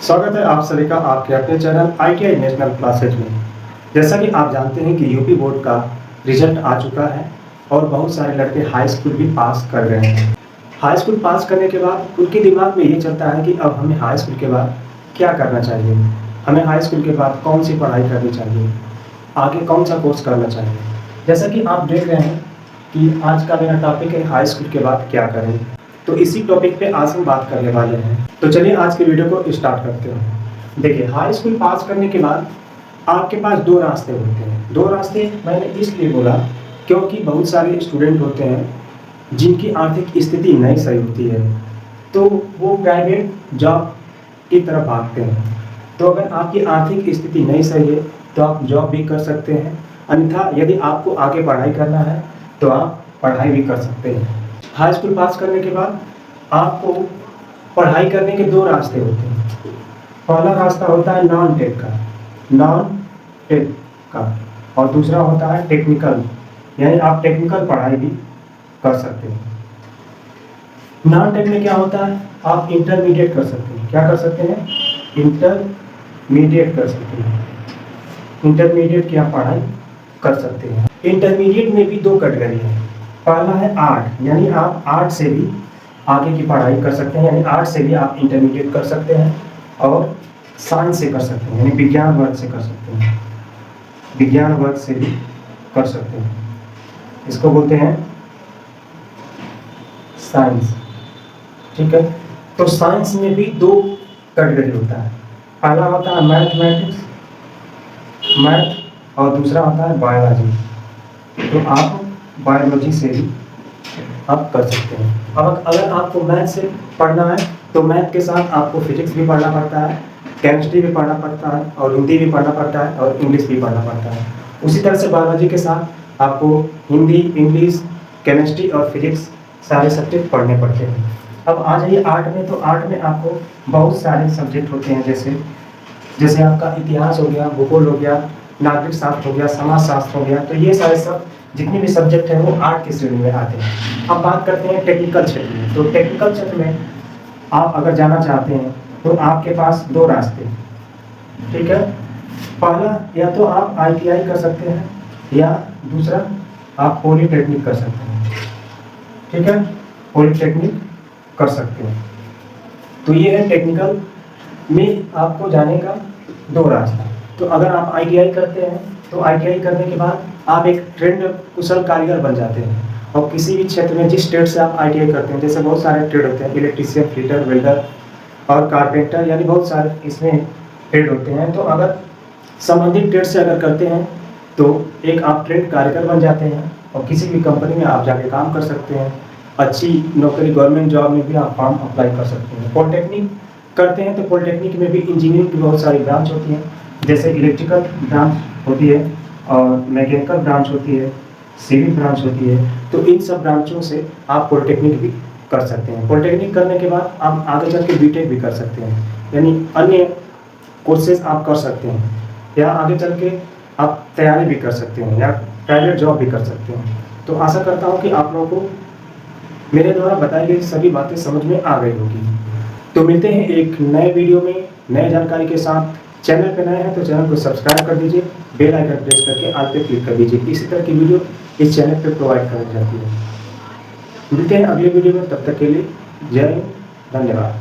स्वागत है आप सभी का आपके अपने चैनल ITI नेशनल क्लासेज में। जैसा कि आप जानते हैं कि यूपी बोर्ड का रिजल्ट आ चुका है और बहुत सारे लड़के हाई स्कूल भी पास कर रहे हैं। हाई स्कूल पास करने के बाद उनके दिमाग में ये चलता है कि अब हमें हाई स्कूल के बाद क्या करना चाहिए, हमें हाई स्कूल के बाद कौन सी पढ़ाई करनी चाहिए, आगे कौन सा कोर्स करना चाहिए। जैसा कि आप देख रहे हैं कि आज का मेरा टॉपिक है हाई स्कूल के बाद क्या करें, तो इसी टॉपिक पे आज हम बात करने वाले हैं। तो चलिए आज के वीडियो को स्टार्ट करते हैं। देखिए, हाई स्कूल पास करने के बाद आपके पास दो रास्ते होते हैं। दो रास्ते मैंने इसलिए बोला क्योंकि बहुत सारे स्टूडेंट होते हैं जिनकी आर्थिक स्थिति नहीं सही होती है, तो वो प्राइवेट जॉब की तरफ भागते हैं। तो अगर आपकी आर्थिक स्थिति नहीं सही है तो आप जॉब भी कर सकते हैं, अन्यथा यदि आपको आगे पढ़ाई करना है तो आप पढ़ाई भी कर सकते हैं। हाई स्कूल पास करने के बाद आपको पढ़ाई करने के दो रास्ते होते हैं। पहला रास्ता होता है नॉन टेक का और दूसरा होता है टेक्निकल, यानी आप टेक्निकल पढ़ाई भी कर सकते हैं। नॉन टेक में क्या होता है, आप इंटरमीडिएट कर सकते हैं। क्या कर सकते हैं? इंटरमीडिएट कर सकते हैं। इंटरमीडिएट की आप पढ़ाई कर सकते हैं। इंटरमीडिएट में भी दो कैटेगरी है। पहला है आर्ट, यानी आप आर्ट से भी आगे की पढ़ाई कर सकते हैं, यानी आर्ट से भी आप इंटरमीडिएट कर सकते हैं और साइंस से कर सकते हैं, यानी विज्ञान वर्ग से कर सकते हैं। विज्ञान वर्ग से भी कर सकते हैं, इसको बोलते हैं साइंस। ठीक है, तो साइंस में भी दो कैटेगरी होता है। पहला होता है मैथ और दूसरा होता है बायोलॉजी। तो आप बायोलॉजी से भी आप कर सकते हैं। अब अगर आपको मैथ से पढ़ना है तो मैथ के साथ आपको फिजिक्स भी पढ़ना पड़ता है, केमिस्ट्री भी पढ़ना पड़ता है और हिंदी भी पढ़ना पड़ता है और इंग्लिश भी पढ़ना पड़ता है। उसी तरह से बायोलॉजी के साथ आपको हिंदी, इंग्लिश, केमिस्ट्री और फिजिक्स सारे सब्जेक्ट पढ़ने पड़ते हैं। अब आ जाइए आर्ट में, तो आर्ट में आपको बहुत सारे सब्जेक्ट होते हैं, जैसे आपका इतिहास हो गया, भूगोल हो गया, नागरिक शास्त्र हो गया, समाज शास्त्र हो गया। तो ये सारे सब जितने भी सब्जेक्ट हैं वो आर्ट की श्रेणी में आते हैं। अब बात करते हैं टेक्निकल क्षेत्र में। तो टेक्निकल क्षेत्र में आप अगर जाना चाहते हैं तो आपके पास दो रास्ते, ठीक है। पहला, या तो आप ITI कर सकते हैं या दूसरा आप पॉलीटेक्निक कर सकते हैं। ठीक है, पॉलीटेक्निक कर सकते हैं। तो ये है टेक्निकल में आपको जाने का दो रास्ता। तो अगर आप ITI करते हैं तो ITI करने के बाद आप एक ट्रेंड कुशल कारीगर बन जाते हैं और किसी भी क्षेत्र में जिस ट्रेड से आप ITI करते हैं, जैसे बहुत सारे ट्रेड होते हैं, इलेक्ट्रीशियन, फिटर, वेल्डर और कारपेंटर, यानी बहुत सारे इसमें ट्रेड होते हैं। तो अगर संबंधित ट्रेड से अगर करते हैं तो एक आप ट्रेंड कारीगर बन जाते हैं और किसी भी कंपनी में आप जाके काम कर सकते हैं। अच्छी नौकरी, गवर्नमेंट जॉब में भी आप फॉर्म अप्लाई कर सकते हैं। पॉलिटेक्निक करते हैं तो पॉलिटेक्निक में भी इंजीनियरिंग की बहुत सारी ब्रांच होती हैं, जैसे इलेक्ट्रिकल ब्रांच होती है और मैकेनिकल ब्रांच होती है, सिविल ब्रांच होती है। तो इन सब ब्रांचों से आप पॉलिटेक्निक भी कर सकते हैं। पॉलिटेक्निक करने के बाद आप आगे चल के BTech भी कर सकते हैं, यानी अन्य कोर्सेज आप कर सकते हैं, या आगे चल के आप तैयारी भी कर सकते हैं या प्राइवेट जॉब भी कर सकते हैं। तो आशा करता हूँ कि आप लोगों को मेरे द्वारा बताई गई सभी बातें समझ में आ गई होगी। तो मिलते हैं एक नए वीडियो में नए जानकारी के साथ। चैनल पे नए हैं तो चैनल को सब्सक्राइब कर दीजिए, बेल आइकन प्रेस करके ऑल पे क्लिक कर दीजिए। इसी तरह की वीडियो इस चैनल पे प्रोवाइड कराई जाती है। मिलते हैं अगले वीडियो में, तब तक के लिए जय हिंद, धन्यवाद।